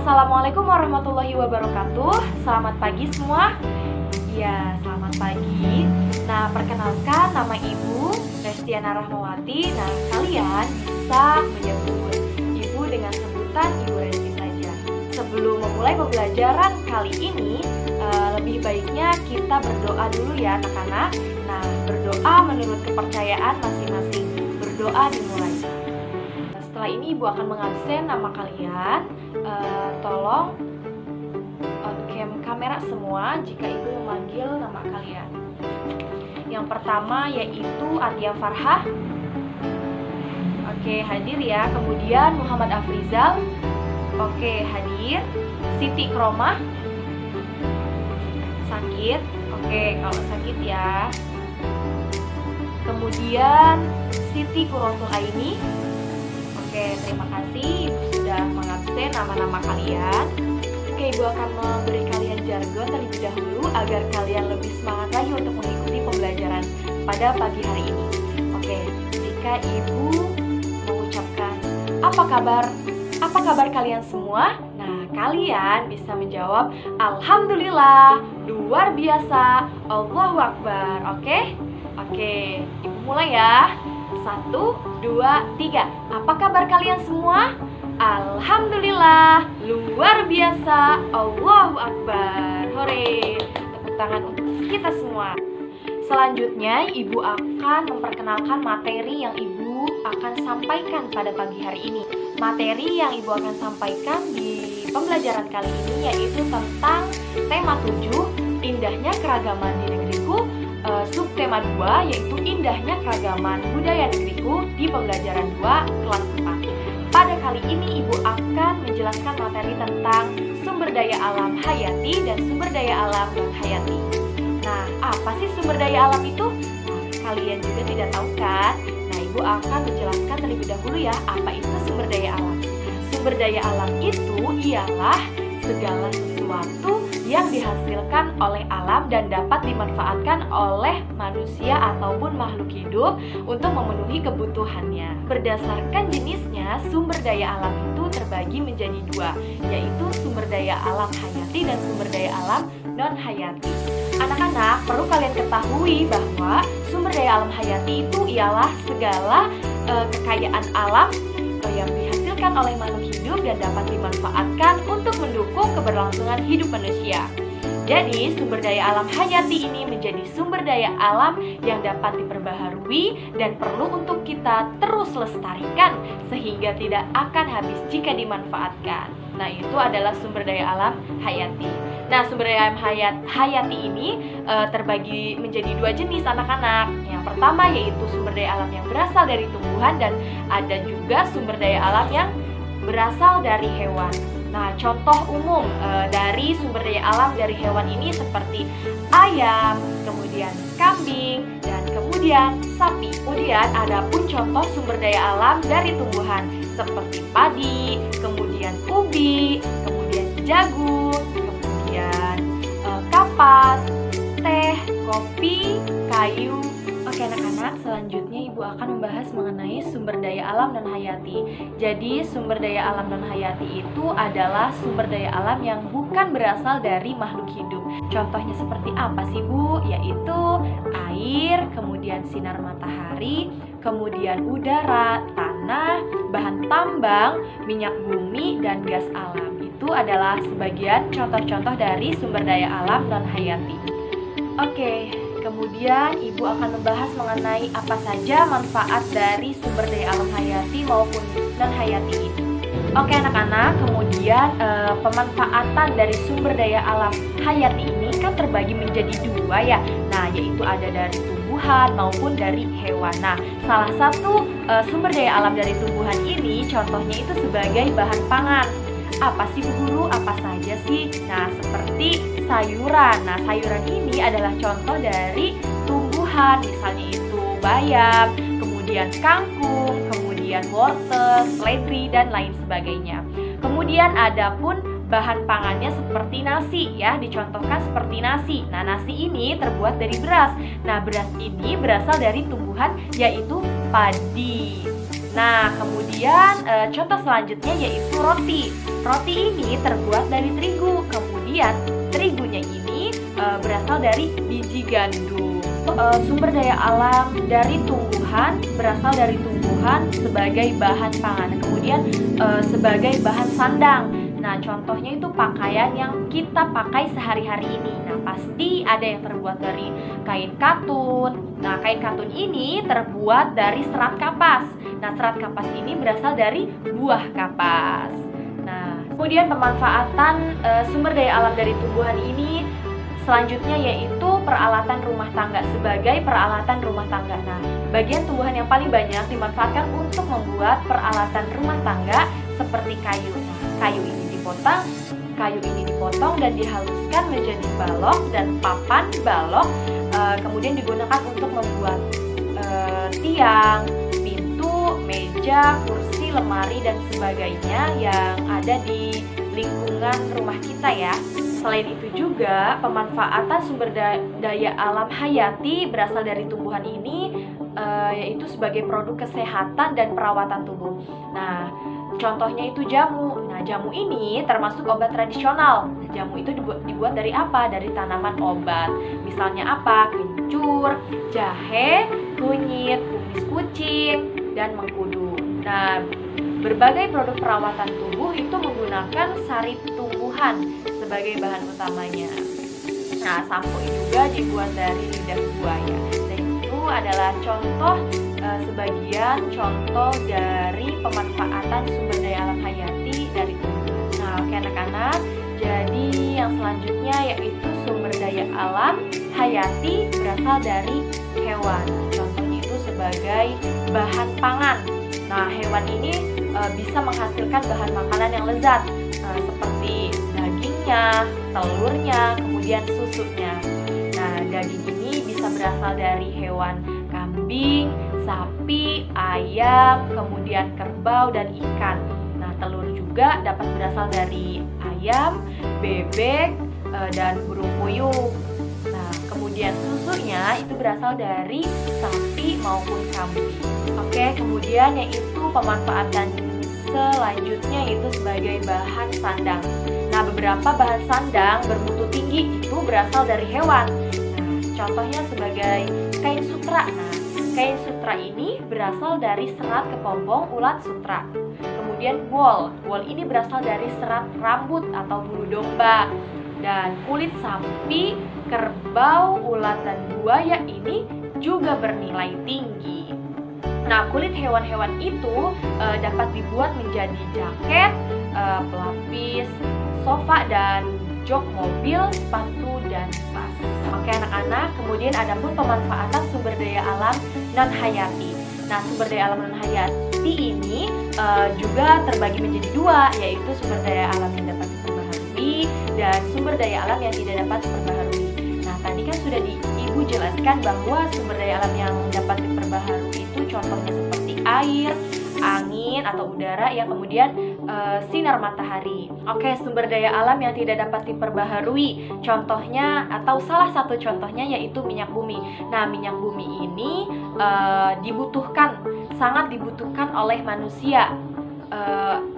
Assalamualaikum warahmatullahi wabarakatuh. Selamat pagi semua. Ya, selamat pagi. Nah, perkenalkan nama Ibu Restiana Rahmawati. Nah, kalian bisa menyebut Ibu dengan sebutan Ibu Resti saja. Sebelum memulai pembelajaran kali ini, lebih baiknya kita berdoa dulu ya anak-anak. Nah, berdoa menurut kepercayaan masing-masing. Berdoa dimulai. Setelah ini Ibu akan mengabsen nama kalian. Tolong on cam kamera semua jika Ibu memanggil nama kalian. Yang pertama yaitu Atia Farhah. Oke, hadir ya. Kemudian Muhammad Afrizal. Oke, hadir. Siti Kromah. Sakit. Oke, kalau sakit ya. Kemudian Siti Kurotul Aini. Oke, terima kasih Ibu sudah mengabsen nama-nama kalian. Oke, Ibu akan memberi kalian jargon terlebih dahulu agar kalian lebih semangat lagi untuk mengikuti pembelajaran pada pagi hari ini. Oke, jika Ibu mengucapkan apa kabar kalian semua? Nah, kalian bisa menjawab Alhamdulillah, luar biasa, Allahu Akbar. Oke, Ibu mulai ya. 1, 2, 3. Apa kabar kalian semua? Alhamdulillah, luar biasa, Allahu Akbar. Hore, tepuk tangan untuk kita semua. Selanjutnya, Ibu akan memperkenalkan materi yang Ibu akan sampaikan pada pagi hari ini. Materi yang Ibu akan sampaikan di pembelajaran kali ini yaitu tentang tema 7, indahnya keragaman di negeriku. Subtema 2 yaitu indahnya keragaman budaya negeriku di pembelajaran 2 kelas 4. Pada kali ini Ibu akan menjelaskan materi tentang sumber daya alam hayati dan sumber daya alam non hayati. Nah, apa sih sumber daya alam itu? Nah, kalian juga tidak tahu kan? Nah, Ibu akan menjelaskan terlebih dahulu ya apa itu sumber daya alam. Sumber daya alam itu ialah segala sesuatu yang dihasilkan oleh alam dan dapat dimanfaatkan oleh manusia ataupun makhluk hidup untuk memenuhi kebutuhannya. Berdasarkan jenisnya, sumber daya alam itu terbagi menjadi 2, yaitu sumber daya alam hayati dan sumber daya alam non-hayati. Anak-anak, perlu kalian ketahui bahwa sumber daya alam hayati itu ialah segala kekayaan alam yang dihasilkan oleh makhluk hidup dan dapat dimanfaatkan untuk mendukung keberlangsungan hidup manusia. Jadi, sumber daya alam hayati ini menjadi sumber daya alam yang dapat diperbaharui dan perlu untuk kita terus lestarikan sehingga tidak akan habis jika dimanfaatkan. Nah, itu adalah sumber daya alam hayati. Nah, sumber daya alam hayati ini terbagi menjadi 2 jenis anak-anak. Yang pertama yaitu sumber daya alam yang berasal dari tumbuhan dan ada juga sumber daya alam yang berasal dari hewan. Nah, contoh umum dari sumber daya alam dari hewan ini seperti ayam, kemudian kambing, dan kemudian sapi. Kemudian ada pun contoh sumber daya alam dari tumbuhan seperti padi, kemudian ubi, kemudian jagung, kemudian kapas, teh, kopi, kayu. Oke anak-anak, selanjutnya Ibu akan membahas mengenai sumber daya alam non hayati. Jadi sumber daya alam non hayati itu adalah sumber daya alam yang bukan berasal dari makhluk hidup. Contohnya seperti apa sih Bu? Yaitu air, kemudian sinar matahari, kemudian udara, tanah, bahan tambang, minyak bumi, dan gas alam. Itu adalah sebagian contoh-contoh dari sumber daya alam non hayati. Oke. Kemudian Ibu akan membahas mengenai apa saja manfaat dari sumber daya alam hayati maupun non-hayati ini. Oke anak-anak, kemudian pemanfaatan dari sumber daya alam hayati ini kan terbagi menjadi 2 ya. Nah, yaitu ada dari tumbuhan maupun dari hewan. Nah, salah satu sumber daya alam dari tumbuhan ini contohnya itu sebagai bahan pangan. Apa sih Bu Guru? Apa saja sih? Nah, seperti sayuran. Nah, sayuran ini adalah contoh dari tumbuhan, misalnya itu bayam, kemudian kangkung, kemudian wortel, seledri, dan lain sebagainya. Kemudian ada pun bahan pangannya seperti nasi ya, dicontohkan seperti nasi. Nah, nasi ini terbuat dari beras. Nah, beras ini berasal dari tumbuhan yaitu padi. Nah, kemudian contoh selanjutnya yaitu roti. Roti ini terbuat dari terigu. Kemudian terigunya ini berasal dari biji gandum. Sumber daya alam dari tumbuhan berasal dari tumbuhan sebagai bahan pangan. Kemudian sebagai bahan sandang. Nah, contohnya itu pakaian yang kita pakai sehari-hari ini. Nah, pasti ada yang terbuat dari kain katun. Nah, kain katun ini terbuat dari serat kapas. Nah, serat kapas ini berasal dari buah kapas. Nah, kemudian pemanfaatan sumber daya alam dari tumbuhan ini selanjutnya yaitu peralatan rumah tangga, sebagai peralatan rumah tangga. Nah, bagian tumbuhan yang paling banyak dimanfaatkan untuk membuat peralatan rumah tangga seperti kayu. Nah, kayu ini dipotong dan dihaluskan menjadi balok, dan papan balok kemudian digunakan untuk membuat tiang, pintu, meja, kursi, lemari, dan sebagainya yang ada di lingkungan rumah kita ya. Selain itu juga pemanfaatan sumber daya alam hayati berasal dari tumbuhan ini yaitu sebagai produk kesehatan dan perawatan tubuh. Nah, contohnya itu jamu. Nah, jamu ini termasuk obat tradisional. Jamu itu dibuat dari apa? Dari tanaman obat. Misalnya apa? Kencur, jahe, kunyit, kumis kucing, dan mengkudu. Nah, berbagai produk perawatan tubuh itu menggunakan sari tumbuhan sebagai bahan utamanya. Nah, sampo juga dibuat dari lidah buaya. Dan itu adalah contoh sebagian contoh dari pemanfaatan sumber daya alam hayati dari tumbuh. Nah, oke anak-anak, jadi yang selanjutnya yaitu sumber daya alam hayati berasal dari hewan. Contohnya itu sebagai bahan pangan. Nah, hewan ini bisa menghasilkan bahan makanan yang lezat seperti dagingnya, telurnya, kemudian susunya. Nah, daging ini bisa berasal dari hewan kambing, sapi, ayam, kemudian kerbau, dan ikan. Nah, telur juga dapat berasal dari ayam, bebek, dan burung puyuh. Nah, kemudian susunya itu berasal dari sapi maupun kambing. Oke, kemudian yaitu pemanfaatan selanjutnya itu sebagai bahan sandang. Nah, beberapa bahan sandang bermutu tinggi itu berasal dari hewan. Nah, contohnya sebagai kain sutra. Nah, kain sutra ini berasal dari serat kepompong ulat sutra. Kemudian wool ini berasal dari serat rambut atau bulu domba. Dan kulit sapi, kerbau, ulat, dan buaya ini juga bernilai tinggi. Nah, kulit hewan-hewan itu dapat dibuat menjadi jaket, pelapis, sofa, dan jok mobil, sepatu, dan tas. Oke anak-anak, kemudian ada pun pemanfaatan sumber daya alam non-hayati. Nah, sumber daya alam non-hayati ini juga terbagi menjadi dua, yaitu sumber daya alam yang dapat diperbaharui dan sumber daya alam yang tidak dapat diperbaharui. Nah, tadi kan sudah Ibu jelaskan bahwa sumber daya alam yang dapat diperbaharui itu contohnya seperti air, angin atau udara, yang kemudian sinar matahari. Oke, sumber daya alam yang tidak dapat diperbaharui contohnya atau salah satu contohnya yaitu minyak bumi. Nah, minyak bumi ini sangat dibutuhkan oleh manusia,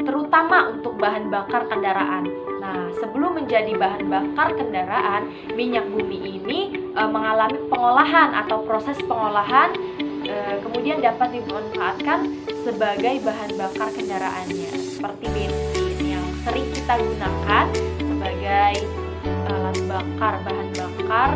terutama untuk bahan bakar kendaraan. Nah, sebelum menjadi bahan bakar kendaraan, minyak bumi ini mengalami pengolahan atau proses pengolahan, kemudian dapat dimanfaatkan sebagai bahan bakar kendaraannya, seperti bensin yang sering kita gunakan sebagai alat bakar, bahan bakar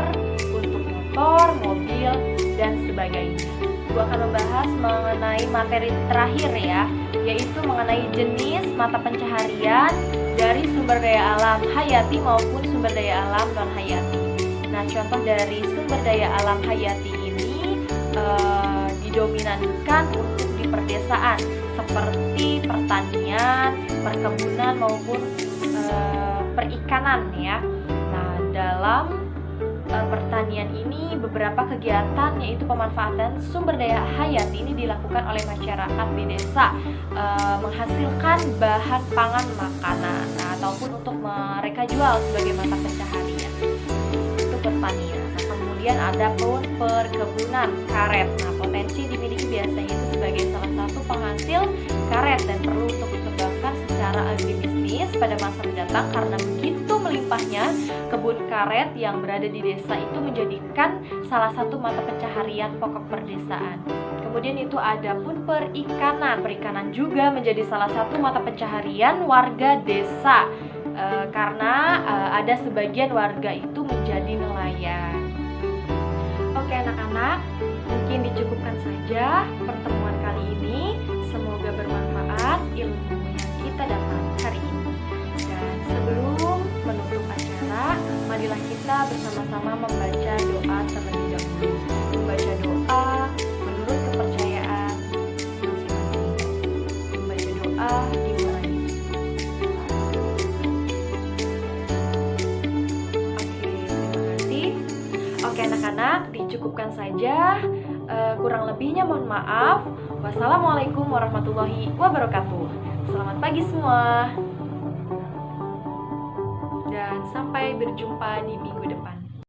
untuk motor, mobil, dan sebagainya. Gue akan membahas mengenai materi terakhir ya, yaitu mengenai jenis mata pencaharian dari sumber daya alam hayati maupun sumber daya alam non hayati. Nah, contoh dari sumber daya alam hayati ini didominankan untuk di perdesaan seperti pertanian, perkebunan maupun perikanan ya. Nah, dalam pertanian ini beberapa kegiatan yaitu pemanfaatan sumber daya hayati ini dilakukan oleh masyarakat di desa menghasilkan bahan pangan makanan, nah, ataupun untuk mereka jual sebagai mata pencaharian. Itu pertanian. Nah, kemudian ada pun perkebunan karet. Nah, potensi dimiliki biasanya itu sebagai salah satu penghasil pada masa mendatang karena begitu melimpahnya kebun karet yang berada di desa itu menjadikan salah satu mata pencaharian pokok perdesaan. Kemudian itu ada pun perikanan. Perikanan juga menjadi salah satu mata pencaharian warga desa karena ada sebagian warga itu menjadi nelayan. Oke anak-anak, mungkin dicukupkan saja pertemuan kali ini. Semoga bermanfaat ilmu yang kita dapat hari ini. Dan sebelum menutup acara, marilah kita bersama-sama membaca doa terlebih dahulu. Membaca doa menurut kepercayaan masing-masing. Membaca doa dimulai. Oke anak-anak, dicukupkan saja. Kurang lebihnya mohon maaf. Wassalamualaikum warahmatullahi wabarakatuh. Selamat pagi semua. Dan sampai berjumpa di minggu depan.